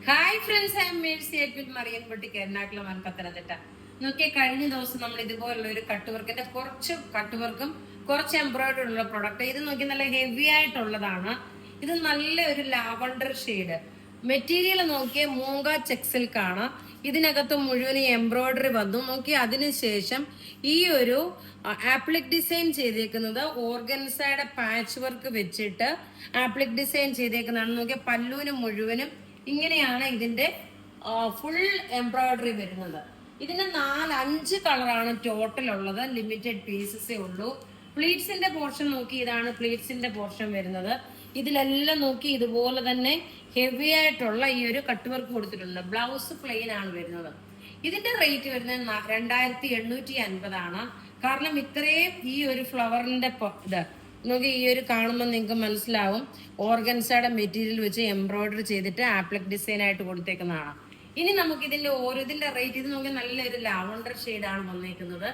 Hi friends, I'm Mercy with Marian boutique, Ernakulam and Pathanamthitta. നോക്കിയ കഴിഞ്ഞ ദിവസം നമ്മൾ ഇതുപോലുള്ള ഒരു കട്ട് വർക്കിന്റെ കുറച്ച് കട്ട് വർക്കും കുറച്ച് എംബ്രോയിഡറി ഉള്ള പ്രൊഡക്റ്റ്. ഇത് നോക്കി നല്ല ഹെവി ആയിട്ടുള്ളതാണ്. ഇത് നല്ല ഒരു ലാവണ്ടർ ഷെയ്ഡ് മെറ്റീരിയൽ. നോക്കിയ മൂങ്ക ചെക്ക് സിൽക്കാണ്. ഇതിനകത്ത് മുഴുവൻ എംബ്രോയിഡറി വന്നു. നോക്കി അതിനുശേഷം ഈ ഒരു ആപ്ലിക് ഡിസൈൻ ചെയ്തേക്കുന്നത് ഓർഗൻസയുടെ പാച്ച് വർക്ക് വെച്ചിട്ട് ആപ്ലിക് ഡിസൈൻ ചെയ്തേക്കുന്നതാണ്. നോക്കിയ പല്ലുവിന് മുഴുവനും ഇങ്ങനെയാണ് ഇതിന്റെ ഫുൾ എംബ്രോയിഡറി വരുന്നത്. ഇതിന് 4-5 കളറാണ് ടോട്ടൽ ഉള്ളത്. ലിമിറ്റഡ് പീസസേ ഉള്ളൂ. പ്ലീറ്റ്സിന്റെ പോർഷൻ നോക്കി, ഇതാണ് പ്ലീറ്റ്സിന്റെ പോർഷൻ വരുന്നത്. ഇതിലെല്ലാം നോക്കി ഇതുപോലെ തന്നെ ഹെവി ആയിട്ടുള്ള ഈ ഒരു കട്ട് വർക്ക് കൊടുത്തിട്ടുണ്ട്. ബ്ലൗസ് പ്ലെയിൻ ആണ് വരുന്നത്. ഇതിന്റെ റേറ്റ് വരുന്നത് 2850 ആണ്. കാരണം ഇത്രയും ഈ ഒരു ഫ്ലവറിന്റെ ഇത് നോക്കി, ഈ ഒരു കാണുമ്പോൾ നിങ്ങൾക്ക് മനസ്സിലാവും ഓർഗൻസയുടെ മെറ്റീരിയൽ വെച്ച് എംബ്രോയിഡറി ചെയ്തിട്ട് ആപ്ലിക് ഡിസൈൻ ആയിട്ട് കൊടുത്തേക്കുന്നതാണ്. ഇനി നമുക്ക് ഇതിന്റെ ഓരോതിന്റെ റേറ്റ്, ഇത് നോക്കി നല്ലൊരു ലാവണ്ടർ ഷെയ്ഡാണ് വന്നേക്കുന്നത്.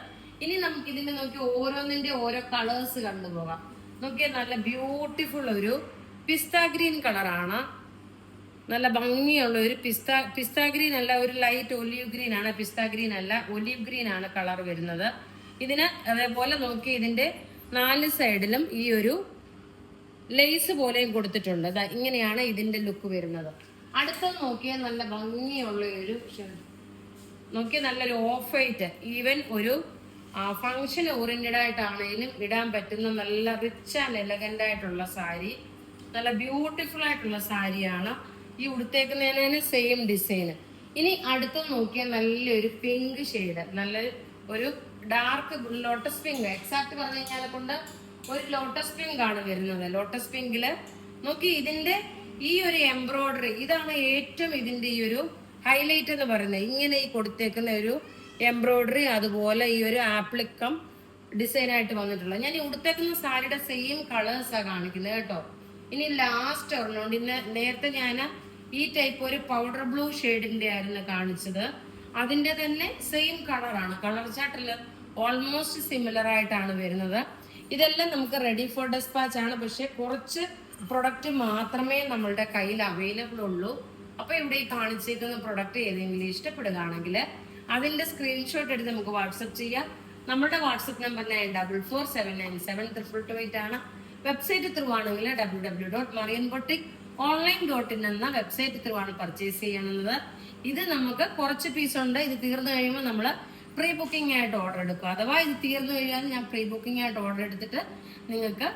ഇനി നമുക്ക് ഇതിന്റെ നോക്കി ഓരോന്നിന്റെ ഓരോ കളേഴ്സ് കണ്ടുപോകാം. നോക്കിയാൽ നല്ല ബ്യൂട്ടിഫുൾ ഒരു പിസ്ത ഗ്രീൻ കളറാണ്. നല്ല ഭംഗിയുള്ള ഒരു പിസ്ത ഗ്രീൻ അല്ല, ഒരു ലൈറ്റ് ഒലീവ് ഗ്രീൻ ആണ്. പിസ്ത ഗ്രീൻ അല്ല, ഒലീവ് ഗ്രീൻ ആണ് കളർ വരുന്നത്. ഇതിന് അതേപോലെ നോക്കി ഇതിന്റെ 4 സൈഡിലും ഈ ഒരു ലേസ് പോലെയും കൊടുത്തിട്ടുണ്ട്. ഇങ്ങനെയാണ് ഇതിന്റെ ലുക്ക് വരുന്നത്. അടുത്തത് നോക്കിയാൽ നല്ല ഭംഗിയുള്ള ഒരു നോക്കിയാൽ നല്ലൊരു ഓഫ് വൈറ്റ്, ഈവൻ ഒരു ഫങ്ഷൻ ഓറിയന്റഡ് ആയിട്ടാണെങ്കിലും ഇടാൻ പറ്റുന്ന നല്ല റിച്ച് ആൻഡ് എലഗന്റ് ആയിട്ടുള്ള സാരി. നല്ല ബ്യൂട്ടിഫുൾ ആയിട്ടുള്ള സാരിയാണ്. ഈ ഉടുത്തേക്കുന്നതിന് സെയിം ഡിസൈൻ. ഇനി അടുത്തത് നോക്കിയാൽ നല്ലൊരു പിങ്ക് ഷെയ്ഡ്, നല്ല ഒരു ഡാർക്ക് ലോട്ടസ് പിങ്ക്. എക്സാക്ട് പറഞ്ഞു കഴിഞ്ഞാൽ കൊണ്ട് ഒരു ലോട്ടസ് പിങ്ക് ആണ് വരുന്നത്. ലോട്ടസ് പിങ്കില് നോക്കി ഇതിന്റെ ഈ ഒരു എംബ്രോയിഡറി, ഇതാണ് ഏറ്റവും ഇതിന്റെ ഈ ഒരു ഹൈലൈറ്റ് എന്ന് പറയുന്നത്. ഇങ്ങനെ ഈ കൊടുത്തേക്കുന്ന ഒരു എംബ്രോയിഡറി, അതുപോലെ ഈ ഒരു ആപ്ലിക്കം ഡിസൈൻ ആയിട്ട് വന്നിട്ടുള്ളത്. ഞാൻ ഈ ഉടുത്തേക്കുന്ന സാരിയുടെ സെയിം കളേഴ്സാണ് കാണിക്കുന്നത് കേട്ടോ. ഇനി ലാസ്റ്റ് ഒരെണ്ണമുണ്ട്. ഇന്ന് നേരത്തെ ഞാൻ ഈ ടൈപ്പ് ഒരു പൗഡർ ബ്ലൂ ഷെയ്ഡിന്റെ ആയിരുന്നു കാണിച്ചത്. അതിന്റെ തന്നെ സെയിം കളറാണ്. കളർ ചാർട്ടിൽ ഓൾമോസ്റ്റ് സിമിലർ ആയിട്ടാണ് വരുന്നത്. ഇതെല്ലാം നമുക്ക് റെഡി ഫോർ ഡെസ്പാച്ച് ആണ്. പക്ഷെ കുറച്ച് പ്രൊഡക്റ്റ് മാത്രമേ നമ്മളുടെ കയ്യിൽ അവൈലബിൾ ഉള്ളൂ. അപ്പൊ ഇവിടെ ഈ കാണിച്ചേക്കുന്ന പ്രൊഡക്റ്റ് ഏതെങ്കിലും ഇഷ്ടപ്പെടുകയാണെങ്കിൽ അതിന്റെ സ്ക്രീൻഷോട്ട് എടുത്ത് നമുക്ക് വാട്സപ്പ് ചെയ്യാം. നമ്മുടെ വാട്സപ്പ് നമ്പർ 9447972228 ആണ്. വെബ്സൈറ്റ് ത്രൂ ആണെങ്കിൽ www.marianboutique.online.in എന്ന വെബ്സൈറ്റ് ത്രൂ ആണ് പർച്ചേസ് ചെയ്യുന്നത്. ഇത് നമുക്ക് കുറച്ച് പീസ് ഉണ്ട്. ഇത് തീർന്നു കഴിയുമ്പോൾ നമ്മൾ പ്രീ ബുക്കിംഗ് ആയിട്ട് ഓർഡർ എടുക്കും. അഥവാ ഇത് തീർന്നു കഴിയാൻ ഞാൻ പ്രീ ബുക്കിംഗ് ആയിട്ട് ഓർഡർ എടുത്തിട്ട് നിങ്ങൾക്ക്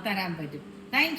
തരാൻ പറ്റും. താങ്ക്